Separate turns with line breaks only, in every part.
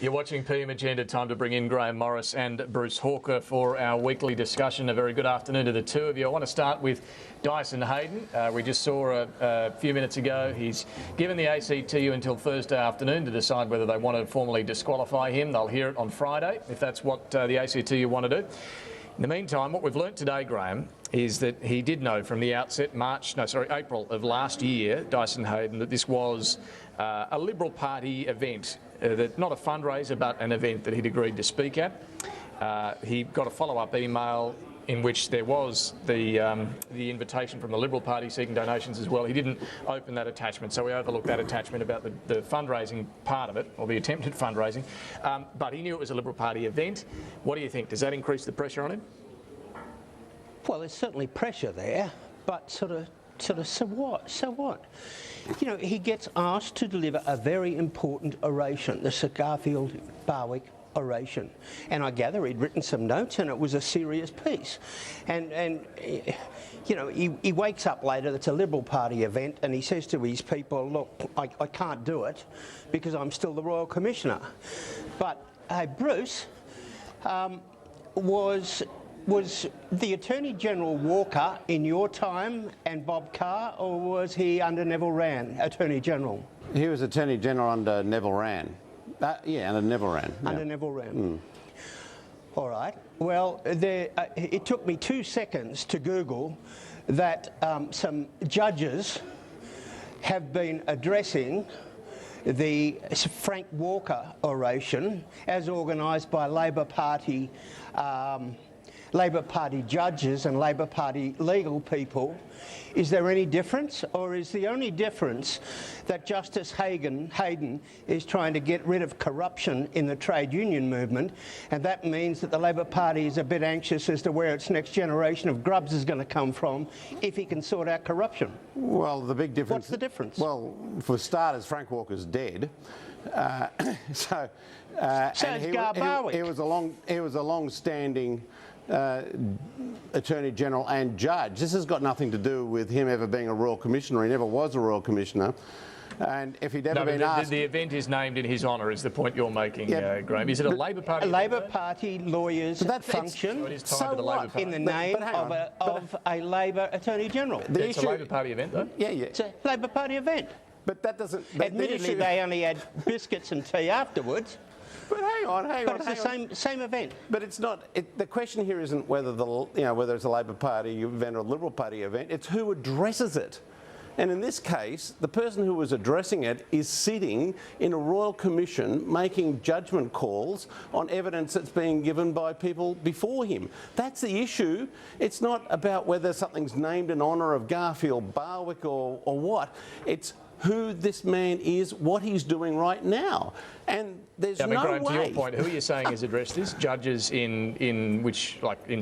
You're watching PM Agenda. Time to bring in Grahame Morris and Bruce Hawker for our weekly discussion. A very good afternoon to the two of you. I want to start with Dyson Heydon. We just saw a few minutes ago he's given the ACTU until Thursday afternoon to decide whether they want to formally disqualify him. They'll hear it on Friday if that's what the ACTU want to do. In the meantime, what we've learnt today, Grahame, is that he did know from the outset, April of last year, Dyson Heydon, that this was a Liberal Party event, that not a fundraiser but an event that he'd agreed to speak at. He got a follow-up email in which there was the invitation from the Liberal Party seeking donations as well. He didn't open that attachment, so we overlooked that attachment about the fundraising part of it, or the attempted fundraising. But he knew it was a Liberal Party event. What do you think? Does that increase the pressure on him?
Well, there's certainly pressure there, but sort of, so what? So what? You know, he gets asked to deliver a very important oration, the Sir Garfield Barwick oration, and I gather he'd written some notes, and it was a serious piece. And you know, he wakes up later. It's a Liberal Party event, and he says to his people, "Look, I can't do it because I'm still the Royal Commissioner." But hey, Bruce, was the Attorney General Walker in your time and Bob Carr, or was he under Neville Wran, Attorney General?
He was Attorney General under Neville Wran. Yeah, under Neville Wran. Yeah.
Under Neville Wran. All right. Well, it took me 2 seconds to Google that some judges have been addressing the Frank Walker oration as organised by Labor Party judges and Labor Party legal people. Is there any difference, or is the only difference that Justice Heydon is trying to get rid of corruption in the trade union movement, and that means that the Labor Party is a bit anxious as to where its next generation of grubs is going to come from if he can sort out corruption?
Well, the big difference...
What's the difference?
Well, for starters, Frank Walker's dead.
So is Gar Barwick.
He was a long-standing Attorney General and Judge. This has got nothing to do with him ever being a Royal Commissioner. He never was a Royal Commissioner. And if he'd ever been asked...
The event is named in his honour, is the point you're making, Grahame. Is it a Labor Party?
A Labor Party lawyer's function
so it is tied to the Labor Party.
In the name of a Labor Attorney General.
It's a Labor Party event, though?
Yeah.
It's a Labor Party event.
But that doesn't...
Admittedly, they only had biscuits and tea afterwards.
But hang on.
But it's the same event.
But it's not. The question here isn't whether whether it's a Labor Party event or a Liberal Party event. It's who addresses it. And in this case, the person who was addressing it is sitting in a Royal Commission making judgment calls on evidence that's being given by people before him. That's the issue. It's not about whether something's named in honour of Garfield Barwick or what. It's who this man is, what he's doing right now. And there's no
Grahame,
way...
to your point, who are you saying has addressed this? Judges in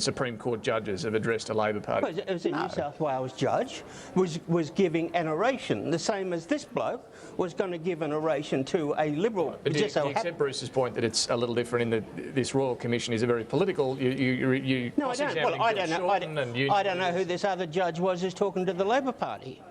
Supreme Court judges have addressed a Labor Party?
Well, it was a New South Wales judge was giving an oration, the same as this bloke was going to give an oration to a Liberal.
But do you accept Bruce's point that it's a little different in that this Royal Commission is a very political...
No, I don't. Well, I don't know who this other judge was who's talking to the Labor Party.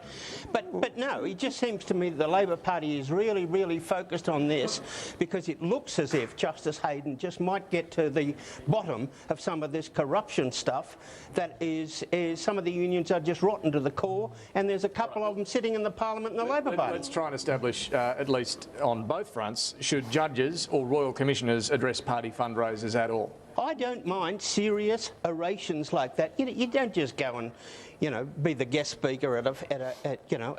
But no, it just seems to me that the Labor Party is really, really focused on this because it looks as if Justice Heydon just might get to the bottom of some of this corruption stuff that is some of the unions are just rotten to the core, and there's a couple of them sitting in the Parliament in the Labor Party.
Let's try and establish, at least on both fronts, should judges or Royal Commissioners address party fundraisers at all?
I don't mind serious orations like that. You don't just go and, be the guest speaker at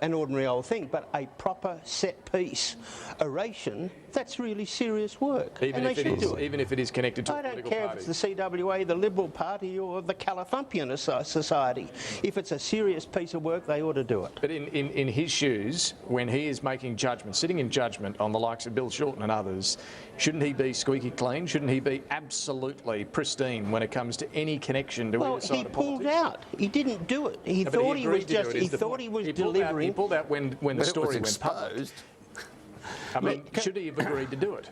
an ordinary old thing, but a proper set piece oration. That's really serious work.
Even if it is connected to a political party.
I don't care if it's the CWA, the Liberal Party, or the Calathumpian Society. If it's a serious piece of work, they ought to do it.
But in his shoes, when he is making judgment, sitting in judgment on the likes of Bill Shorten and others, shouldn't he be squeaky clean? Shouldn't he be absolutely pristine when it comes to any connection to either side of politics?
Well, he pulled out. He didn't do it. He thought he was just. He thought he was delivering.
He pulled out when the story went public. I mean, should he have agreed to do it?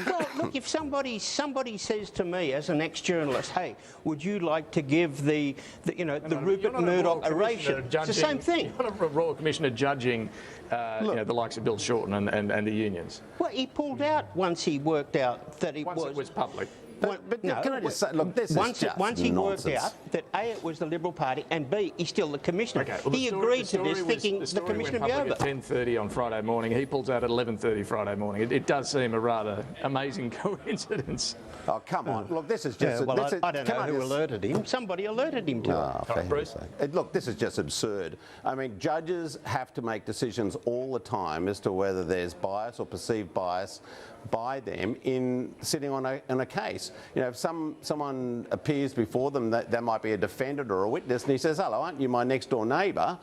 Well, look, if somebody says to me as an ex-journalist, hey, would you like to give the Rupert Murdoch oration? It's the same thing.
You're not a Royal Commissioner judging the likes of Bill Shorten and the unions.
Well, he pulled out once he worked out that it
was public.
But can I just say, look, this is just
once he
nonsense.
worked out that A, it was the Liberal Party, and B, he's still the Commissioner.
Okay, well,
he agreed to this thinking the Commissioner would be over.
At 10:30 on Friday morning. He pulls out at 11:30 Friday morning. It does seem a rather amazing coincidence.
Oh, come on. Look, this is just...
I don't know who alerted him. Somebody alerted him to it.
Bruce?
Look, this is just absurd. I mean, judges have to make decisions all the time as to whether there's bias or perceived bias by them in sitting on a case. You know, if someone appears before them, that might be a defendant or a witness, and he says, hello, aren't you my next door neighbour?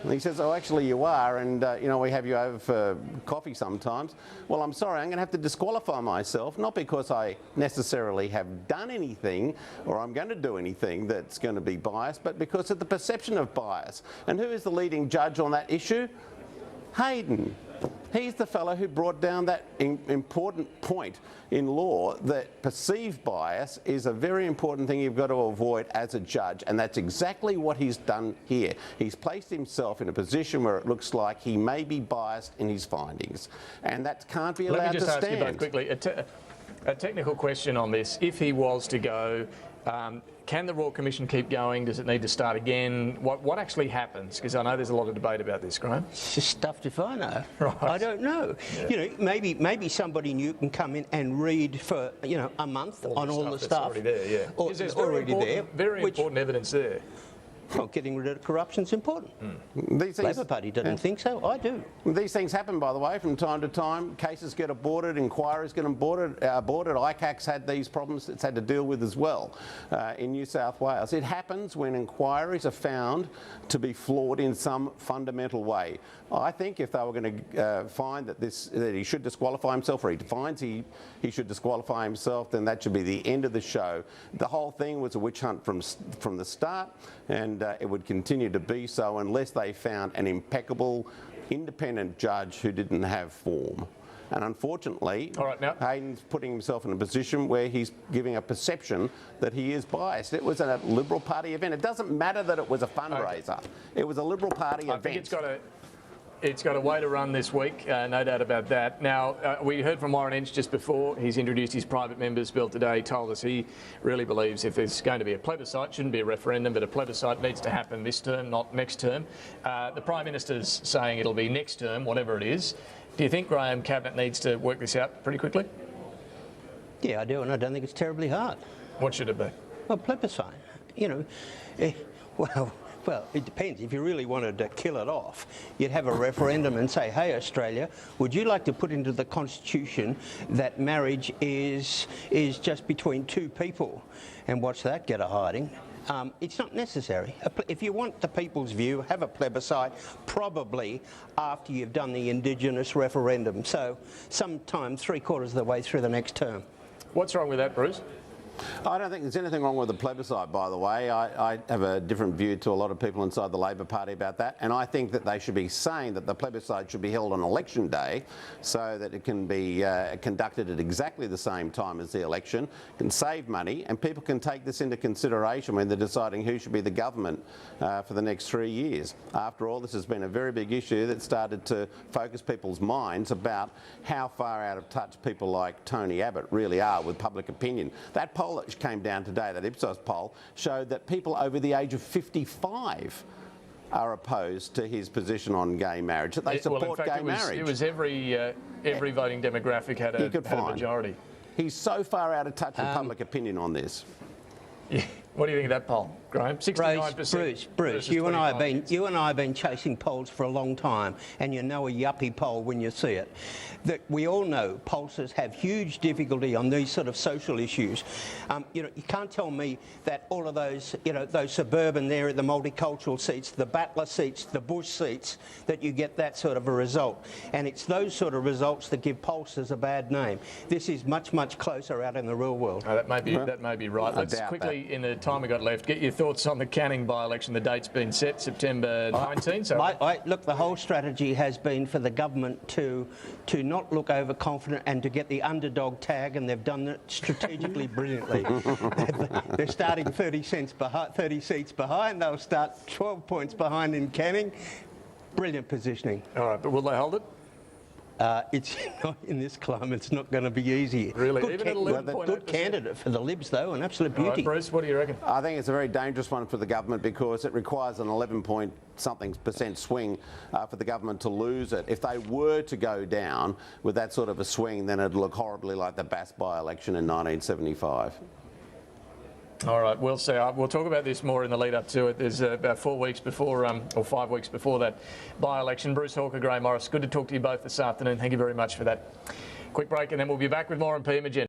And he says, oh, actually you are, and we have you over for coffee sometimes. Well, I'm sorry, I'm going to have to disqualify myself, not because I necessarily have done anything or I'm going to do anything that's going to be biased, but because of the perception of bias. And who is the leading judge on that issue? Heydon. He's the fellow who brought down that important point in law that perceived bias is a very important thing you've got to avoid as a judge, and that's exactly what he's done here. He's placed himself in a position where it looks like he may be biased in his findings, and that can't be allowed to stand.
Let me just ask you both quickly, a technical question on this. If he was to go, can the Royal Commission keep going? Does it need to start again? What actually happens? Because I know there's a lot of debate about this, Grahame.
It's just stuffed if I know.
Right.
I don't know.
Yeah.
You know, maybe somebody new can come in and read for a month on all the stuff.
Already there, yeah.
Or,
There's
already there.
Very important evidence there.
Well, getting rid of corruption's important.
These things,
Labor Party doesn't think so. I do.
These things happen, by the way, from time to time. Cases get aborted, inquiries get aborted. ICAC's had these problems it's had to deal with as well in New South Wales. It happens when inquiries are found to be flawed in some fundamental way. I think if they were going to find that he should disqualify himself, or he finds he should disqualify himself, then that should be the end of the show. The whole thing was a witch hunt from the start, and it would continue to be so unless they found an impeccable, independent judge who didn't have form. And unfortunately, Heydon's putting himself in a position where he's giving a perception that he is biased. It was a Liberal Party event. It doesn't matter that it was a fundraiser. Okay. It was a Liberal Party event.
I think it's got a way to run this week, no doubt about that. Now, we heard from Warren Entsch just before. He's introduced his private members bill today. He told us he really believes if there's going to be a plebiscite, shouldn't be a referendum, but a plebiscite needs to happen this term, not next term. The Prime Minister's saying it'll be next term, whatever it is. Do you think Grahame Cabinet needs to work this out pretty quickly?
Yeah, I do, and I don't think it's terribly hard.
What should it be?
Well, plebiscite. Well, it depends. If you really wanted to kill it off, you'd have a referendum and say, hey, Australia, would you like to put into the Constitution that marriage is just between two people? And watch that get a hiding. It's not necessary. If you want the people's view, have a plebiscite, probably after you've done the Indigenous referendum. So sometime 3/4 of the way through the next term.
What's wrong with that, Bruce?
I don't think there's anything wrong with the plebiscite, by the way. I have a different view to a lot of people inside the Labor Party about that, and I think that they should be saying that the plebiscite should be held on election day so that it can be conducted at exactly the same time as the election, can save money, and people can take this into consideration when they're deciding who should be the government for the next 3 years. After all, this has been a very big issue that started to focus people's minds about how far out of touch people like Tony Abbott really are with public opinion. That poll that came down today, that Ipsos poll, showed that people over the age of 55 are opposed to his position on gay marriage, that they support gay marriage.
It was every voting demographic had a majority.
He's so far out of touch with public opinion on this.
Yeah. What do you think of that poll, Grahame? 69%.
Bruce, you and I have been chasing polls for a long time, and you know a yuppie poll when you see it. That we all know pollsters have huge difficulty on these sort of social issues. You can't tell me that all of those, those suburban there, the multicultural seats, the Battler seats, the Bush seats, that you get that sort of a result. And it's those sort of results that give pollsters a bad name. This is much, much closer out in the real world.
That may be right. Let's quickly, in the time we got left, get your thoughts thoughts on the Canning by-election? The date's been set, September 19. So
Look, the whole strategy has been for the government to not look overconfident and to get the underdog tag, and they've done it strategically brilliantly. They're starting 30 seats behind. They'll start 12 points behind in Canning. Brilliant positioning.
all right, but will they hold it?
It's not, in this climate, it's not going to be easy.
Really?
Good,
Even at 11.8%?
good candidate for the Libs, though, an absolute
All
beauty.
right, Bruce, what do you reckon?
I think it's a very dangerous one for the government because it requires an 11-point-something% swing for the government to lose it. If they were to go down with that sort of a swing, then it'd look horribly like the Bass by-election in 1975.
All right, we'll see. We'll talk about this more in the lead up to it. There's about 4 weeks before, or 5 weeks before that by-election. Bruce Hawker, Grahame Morris, good to talk to you both this afternoon. Thank you very much for that. Quick break and then we'll be back with more on PM Agenda.